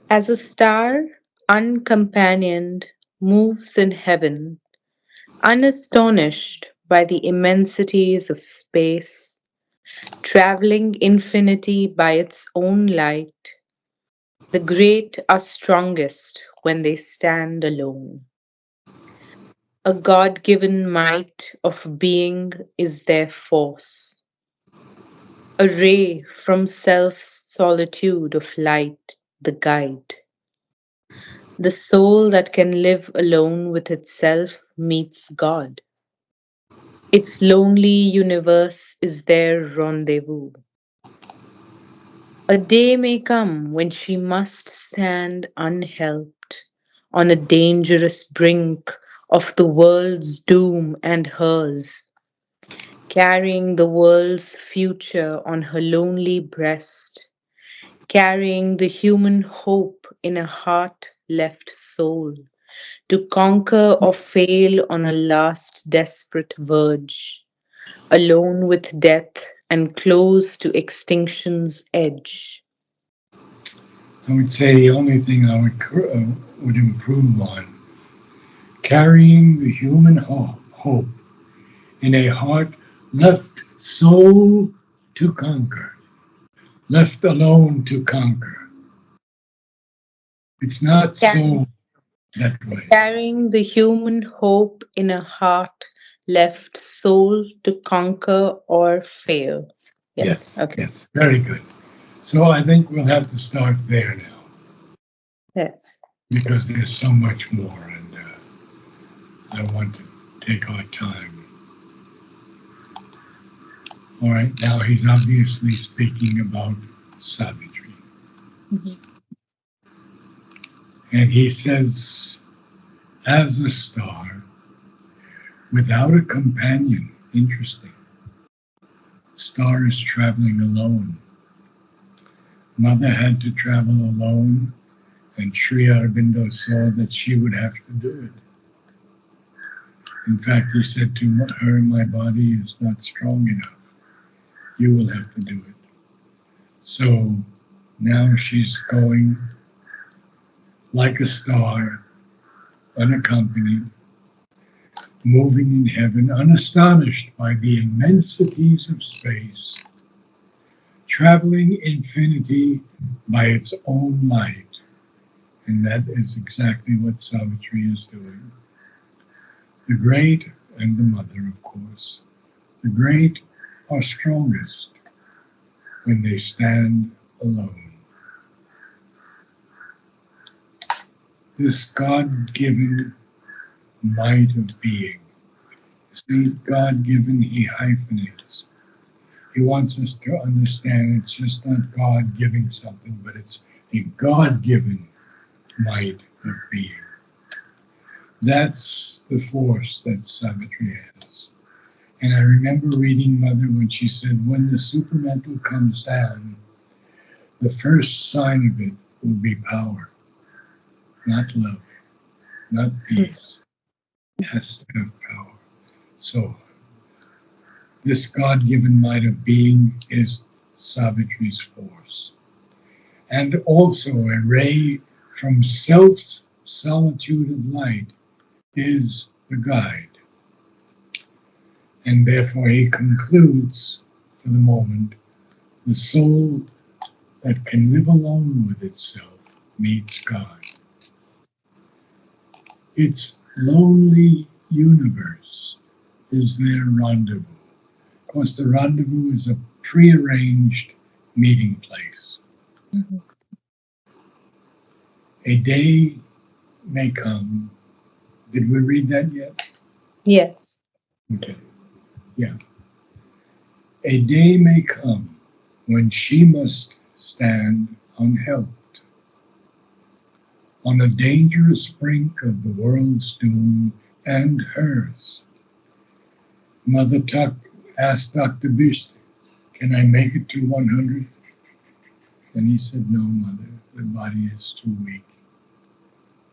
As a star, uncompanioned, moves in heaven, unastonished by the immensities of space, traveling infinity by its own light, the great are strongest when they stand alone. A God given might of being is their force, a ray from self's solitude of light, the guide. The soul that can live alone with itself meets God. Its lonely universe is their rendezvous. A day may come when she must stand unhelped on a dangerous brink of the world's doom and hers, carrying the world's future on her lonely breast, carrying the human hope in a heart left soul, to conquer or fail on a last desperate verge, alone with death and close to extinction's edge. I would say the only thing I would improve on carrying the human hope in a heart left soul to conquer, left alone to conquer. It's not Ca- so that way. Carrying the human hope in a heart left soul to conquer or fail. Yes, Yes, okay. yes, very good. So I think we'll have to start there now Yes. because there's so much more, and I want to take our time. All right, now he's obviously speaking about Savitri. Mhm. And he says, as a star, without a companion, interesting. Star is traveling alone. Mother had to travel alone, and Sri Aurobindo saw that she would have to do it. In fact, he said to her, my body is not strong enough. You will have to do it. So now she's going like a star, unaccompanied, moving in heaven, unastonished by the immensities of space, traveling infinity by its own light. And that is exactly what Savitri is doing. The great and the mother, of course, the great are strongest when they stand alone. This God given might of being. See, God given, he hyphenates. He wants us to understand it's just not God giving something, but it's a God given might of being. That's the force that Savitri has. And I remember reading Mother when she said, when the supermental comes down, the first sign of it will be power, not love, not peace. It has to have power. So, this God given might of being is Savitri's force. And also, a ray from self's solitude of light is the guide. And therefore, he concludes, for the moment, the soul that can live alone with itself meets God. Its lonely universe is their rendezvous. Of course, the rendezvous is a prearranged meeting place. Mhm. A day may come. Did we read that yet? Yes. Okay. Yeah. A day may come when she must stand unhelped on a dangerous brink of the world's doom and hers. Mother Tuck asked Dr. Bish, can I make it to 100? And he said, no, Mother, the body is too weak.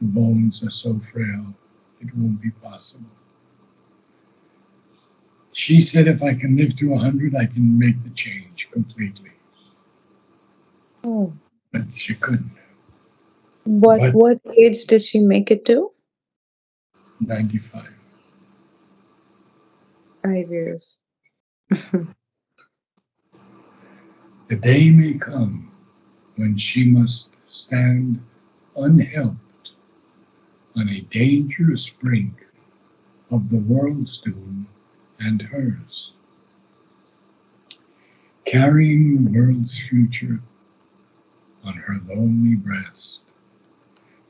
The bones are so frail, it won't be possible. She said, if I can live to 100, I can make the change completely. Oh. But she couldn't. But What age did she make it to? 95. 5 years. The day may come when she must stand unhelped on a dangerous brink of the world's doom and hers, carrying the world's future on her lonely breast,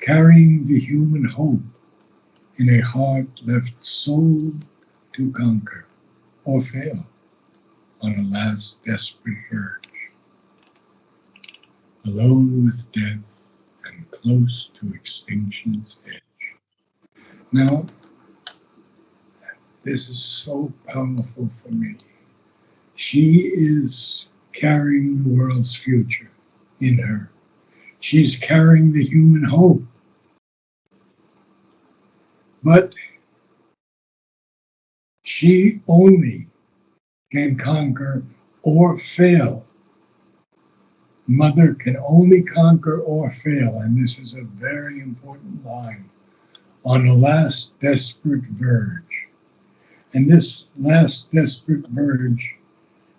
carrying the human hope in a heart left soul to conquer or fail on a last desperate verge, alone with death and close to extinction's edge. Now, this is so powerful for me. She is carrying the world's future in her. She's carrying the human hope. But she only can conquer or fail. Mother can only conquer or fail, and this is a very important line, on a last desperate verge. And this last desperate verge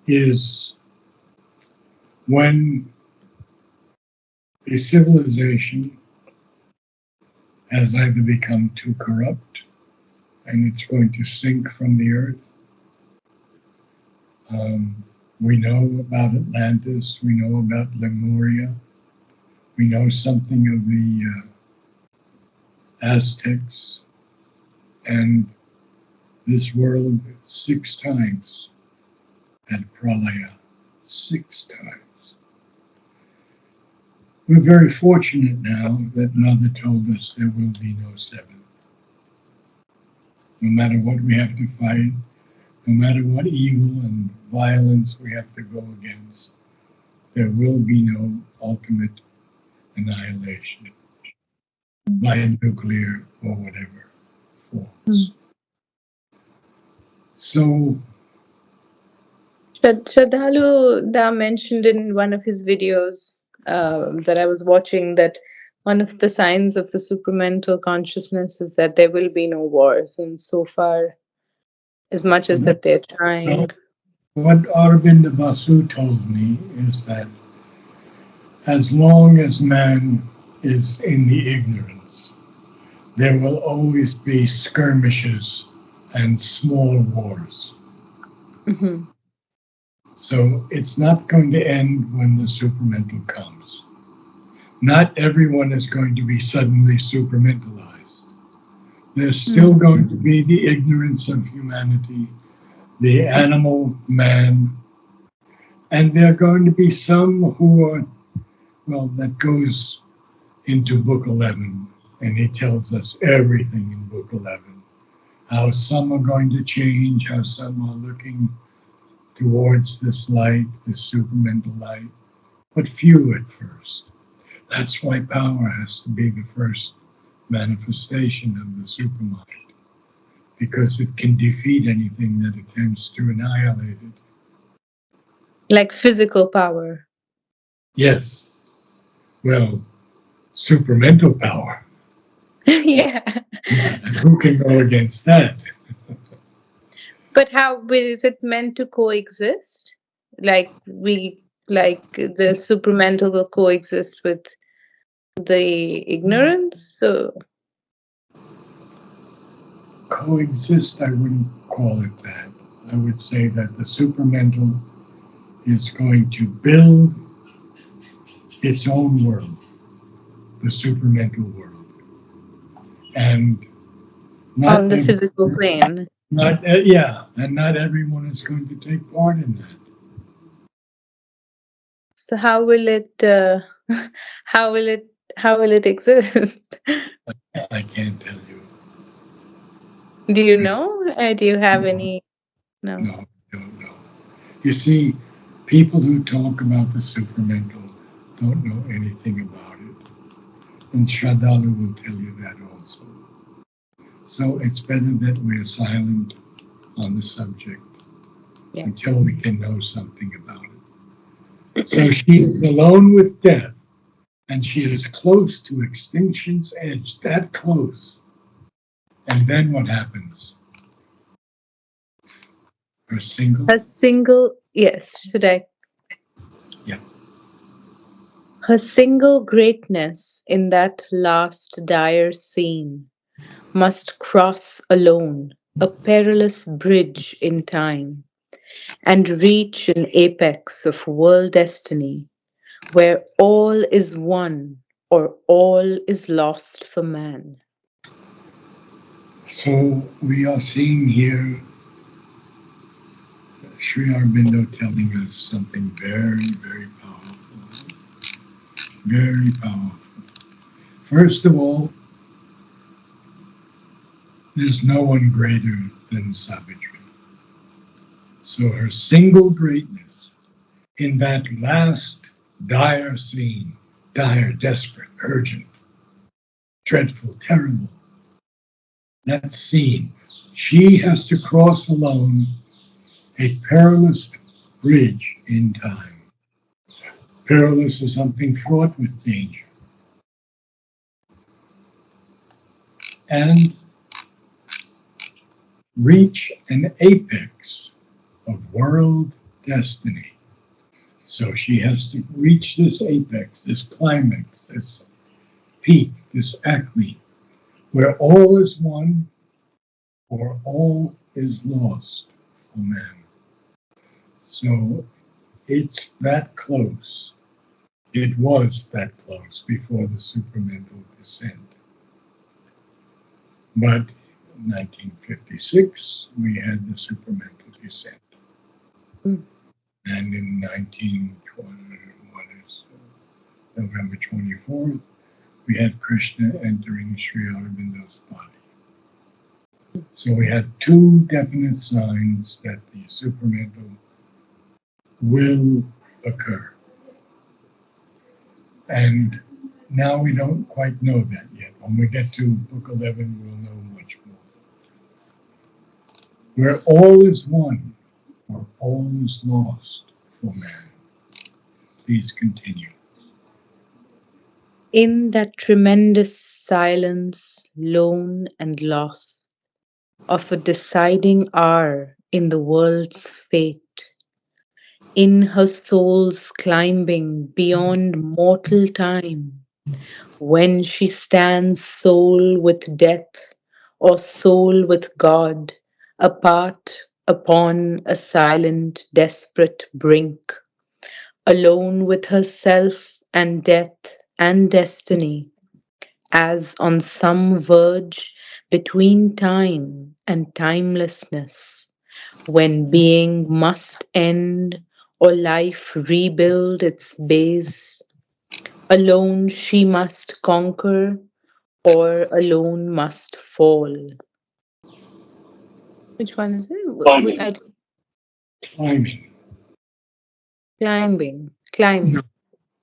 is when a civilization has either become too corrupt and it's going to sink from the earth. We know about Atlantis, we know about Lemuria, we know something of the Aztecs, and this world 6 times had pralaya, 6 times. We're very fortunate now that Mother told us there will be no seventh. No matter what we have to fight, no matter what evil and violence we have to go against, there will be no ultimate annihilation by a nuclear or whatever forms. So, Shradhalu Da mentioned in one of his videos that I was watching that one of the signs of the supramental consciousness is that there will be no wars. And so far, as much as that they're trying. what Aurobindo Basu told me is that as long as man is in the ignorance, there will always be skirmishes and small wars. Mm-hmm. So it's not going to end when the supramental comes. Not everyone is going to be suddenly supramentalized. There's still going to be the ignorance of humanity, the animal man, and there are going to be some who are, well, that goes into Book 11, and he tells us everything in Book 11. How some are going to change, how some are looking towards this light, this supramental light, but few at first. That's why power has to be the first manifestation of the supermind, because it can defeat anything that attempts to annihilate it. Like physical power. Yes, well, supramental power. Yeah. And who can go against that? But how is it meant to coexist? Like the supramental will coexist with the ignorance? So Coexist, I wouldn't call it that. I would say that the supramental is going to build its own world, the supramental world. And on not the every, physical plane. not yeah, and not everyone is going to take part in that. So how will it how will it how will it exist? I can't tell you. Do you know? Do you have any? No. No, don't know. You see, people who talk about the supramental don't know anything about it. And Shraddhalu will tell you that also. So it's better that we're silent on the subject until we can know something about it. So she is alone with death, and she is close to extinction's edge, that close. And then what happens? Her single, Her single, yes, should I? yeah. Her single greatness in that last dire scene must cross alone a perilous bridge in time and reach an apex of world destiny where all is won or all is lost for man. So we are seeing here Sri Aurobindo telling us something very, very powerful. Very powerful. First of all, there's no one greater than Savitri. So her single greatness in that last dire scene, dire, desperate, urgent, dreadful, terrible, that scene, she has to cross alone a perilous bridge in time. Perilous is something fraught with danger. And reach an apex of world destiny. So she has to reach this apex, this climax, this peak, this acme, where all is won or all is lost for man. So it's that close. It was that close before the supramental descent. But in 1956, we had the supramental descent. Mm. And in 1920, what is November 24th, we had Krishna entering Sri Aurobindo's body. So we had two definite signs that the supramental will occur. And now we don't quite know that yet. When we get to Book 11, we'll know much more. Where all is won or all is lost for man. Please continue. In that tremendous silence, lone and lost, of a deciding hour in the world's fate, in her soul's climbing beyond mortal time, when she stands soul with death or soul with God, apart upon a silent, desperate brink, alone with herself and death and destiny, as on some verge between time and timelessness, when being must end or life rebuild its base, alone she must conquer or alone must fall. Which one is it? Climbing. Climbing. Climbing, No, climbing,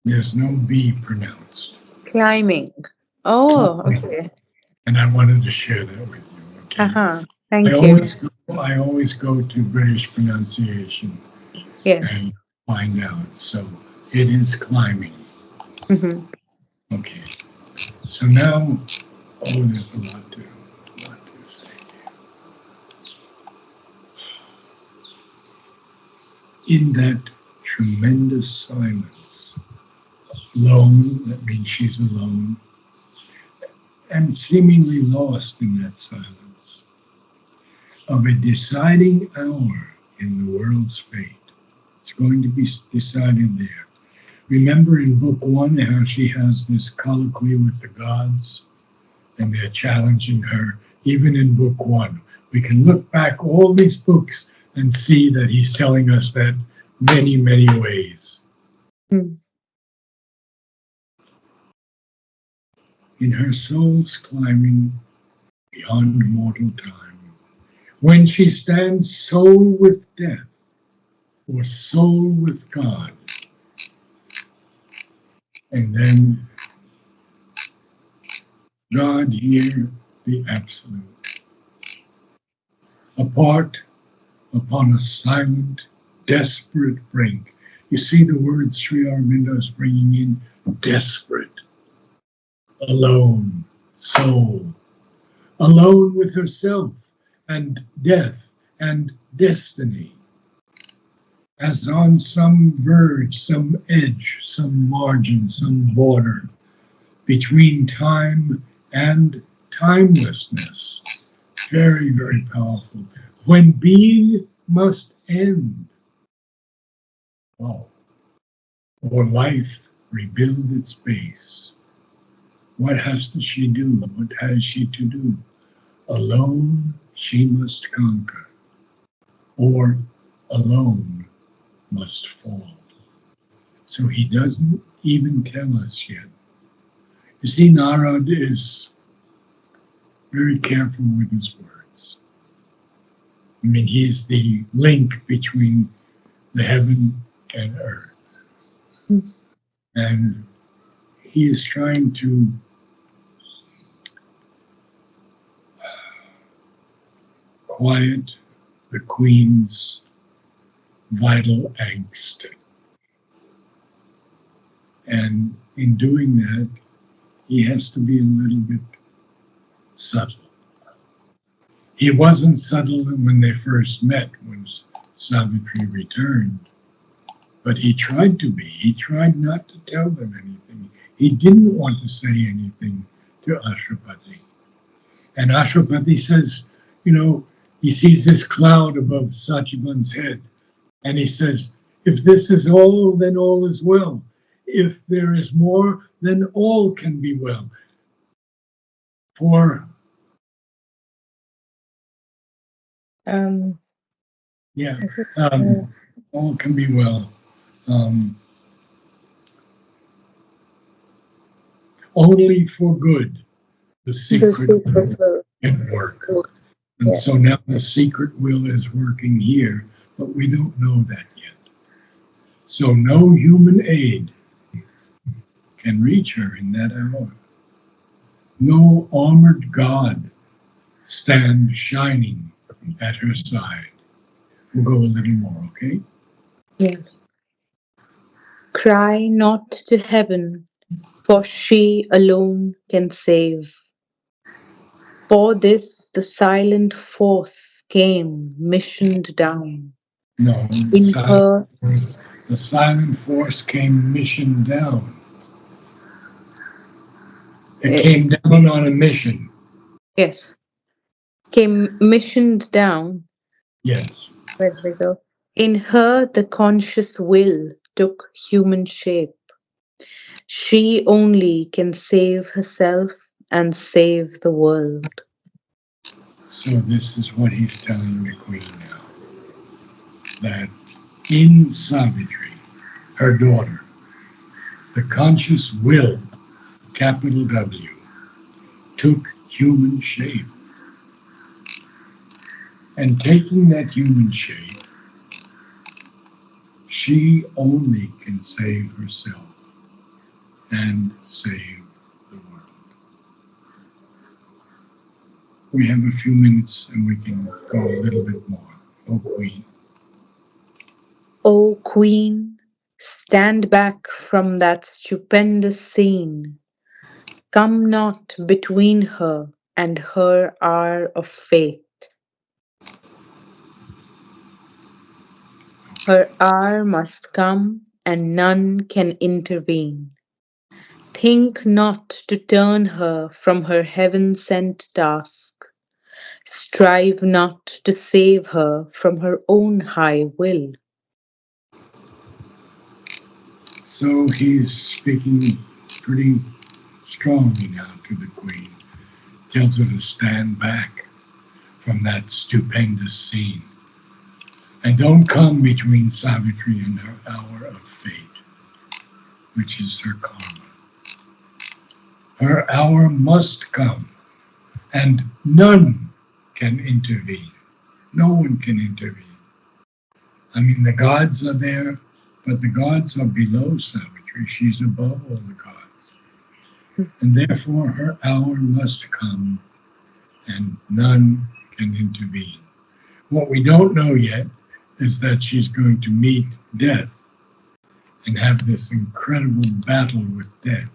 there's no B pronounced. climbing. Oh, Climbing. okay. And I wanted to share that with you, okay? Uh-huh. I Thank you. always I always go to British pronunciation Yes. and find out. So it is climbing. Hmm. Okay. So now, oh, there's a lot to say. In that tremendous silence, alone, that means she's alone, and seemingly lost in that silence, of a deciding hour in the world's fate. It's going to be decided there. Remember in book one how she has this colloquy with the gods and they're challenging her. Even in book one, we can look back all these books and see that he's telling us that many, many ways. Mm. In her soul's climbing beyond mortal time, when she stands soul with death or soul with God, and then God here, the Absolute, apart upon a silent, desperate brink. You see the word Sri Aurobindo is bringing in desperate, alone, soul, alone with herself and death and destiny, as on some verge, some edge, some margin, some border between time and timelessness. Very, very powerful. When being must end, oh, or life rebuild its base, what has she do? What has she to do? Alone she must conquer, or alone must fall. So he doesn't even tell us yet. You see, Narad is very careful with his words. I mean, he's the link between the heaven and earth. And he is trying to quiet the queen's vital angst. And in doing that, he has to be a little bit subtle. He wasn't subtle when they first met, when Savitri returned, but he tried to be. He tried not to tell them anything. He didn't want to say anything to Ashwapati. And Ashwapati says, he sees this cloud above Sachiban's head, and he says, if this is all, then all is well. If there is more, then all can be well. For Um, yeah, is it, uh, all can be well. Um, Only for good the the secret secret will. can work. And Yeah. so now the secret will is working here, but we don't know that yet. So no human aid can reach her in that hour. No armored God stand shining at her side. We'll go a little more, okay? Yes. Cry not to heaven, for she alone can save. For this the silent force came missioned down. No, In her, the silent force came mission down. It eh, came down on a mission. yes, came missioned down. Yes. Where did we go? In her the conscious will took human shape. She only can save herself and save the world. So this is what he's telling the queen now. That in Savitri, her daughter, the conscious will, capital W, took human shape. And taking that human shape, she only can save herself and save the world. We have a few minutes and we can go a little bit more. Oh, Queen. O Queen, stand back from that stupendous scene. Come not between her and her hour of fate. Her hour must come, and none can intervene. Think not to turn her from her heaven-sent task. Strive not to save her from her own high will. So he's speaking pretty strongly now to the Queen. Tells her to stand back from that stupendous scene. And don't come between Savitri and her hour of fate, which is her karma. Her hour must come, and none can intervene. No one can intervene. I mean, the gods are there, but the gods are below Savitri. She's above all the gods. And therefore, her hour must come, and none can intervene. What we don't know yet is that she's going to meet death and have this incredible battle with death.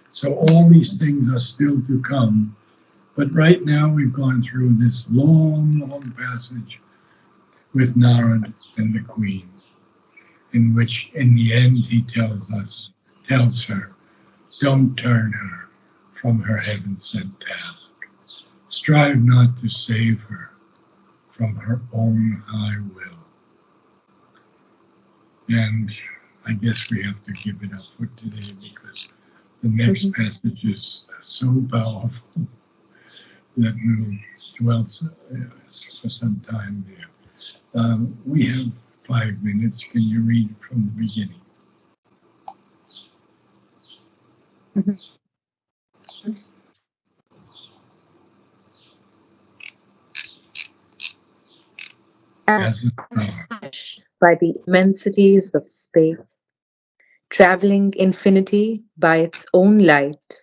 So all these things are still to come. But right now we've gone through this long, long passage with Narad and the Queen, in which in the end he tells her, don't turn her from her heaven sent task. Strive not to save her from her own high will. And I guess we have to give it up for today because the next Mhm. passage is so powerful that we'll dwell for some time there. We have 5 minutes. Can you read from the beginning? Mhm. As a star, Astonished by the immensities of space, traveling infinity by its own light,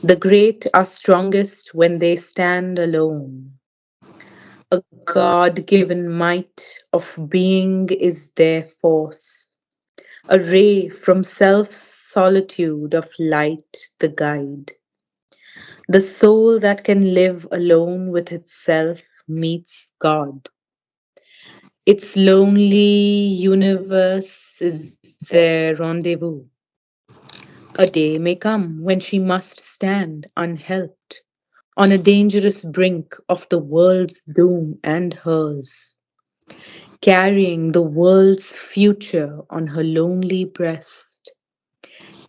the great are strongest when they stand alone. A God given might of being is their force, a ray from self's solitude of light the guide. The soul that can live alone with itself meets God. Its lonely universe is their rendezvous. A day may come when she must stand unhelped on a dangerous brink of the world's doom and hers, carrying the world's future on her lonely breast,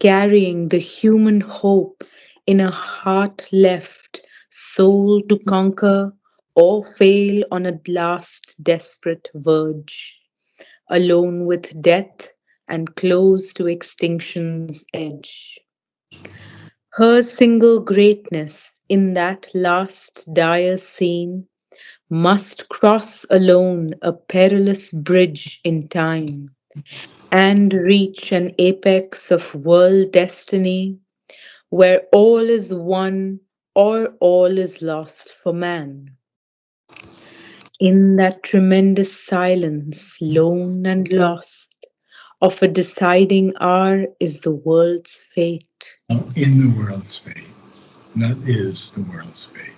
carrying the human hope in a heart left, soul to conquer or fail on a last desperate verge, alone with death and close to extinction's edge. Her single greatness in that last dire scene must cross alone a perilous bridge in time and reach an apex of world destiny where all is won or all is lost for man. In that tremendous silence, lone and lost, of a deciding hour is the world's fate. in the world's fate, not is the world's fate.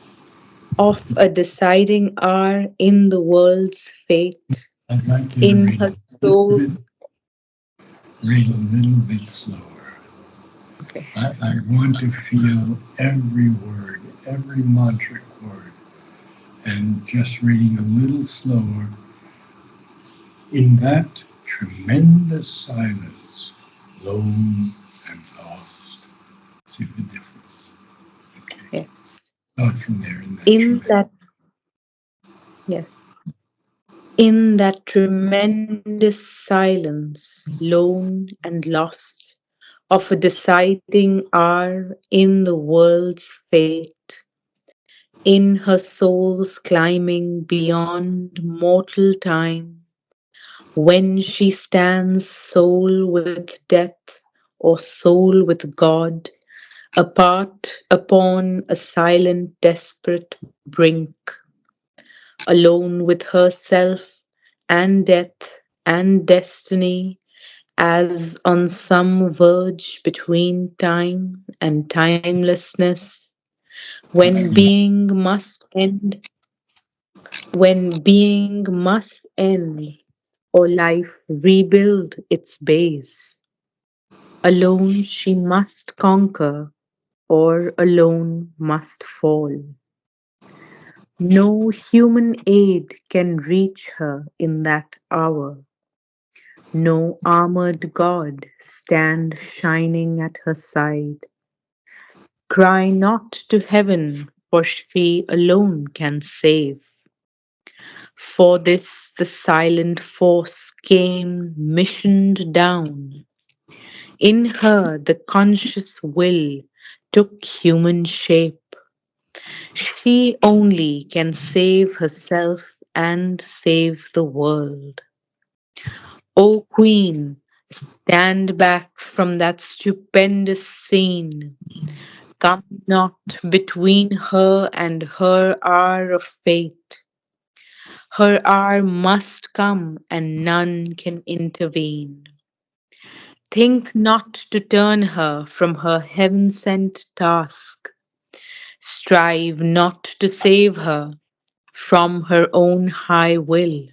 Of It's, a deciding hour in the world's fate, I'd like you to in her soul's. read a little bit slower. Okay. I want to feel every word, every mantra word, and just reading a little slower in that tremendous silence, lone and lost. See the difference. Okay. Yes. Start from there in that In tremendous. that, yes. In that tremendous silence, lone and lost, of a deciding hour in the world's fate, in her soul's climbing beyond mortal time, when she stands soul with death or soul with God, apart upon a silent, desperate brink, alone with herself and death and destiny, as on some verge between time and timelessness, when being must end, when being must end, or life rebuild its base. Alone she must conquer, or alone must fall. No human aid can reach her in that hour. No armored god stand shining at her side. Cry not to heaven, for she alone can save. For this the silent force came missioned down. In her the conscious will took human shape. She only can save herself and save the world. O Queen, stand back from that stupendous scene. Come not between her and her hour of fate. Her hour must come and none can intervene. Think not to turn her from her heaven sent task. Strive not to save her from her own high will.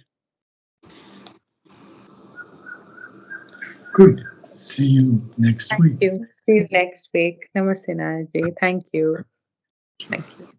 Good. See you next Thank week. you. See you next week. Namaste, Naraji. Thank you. Thank you.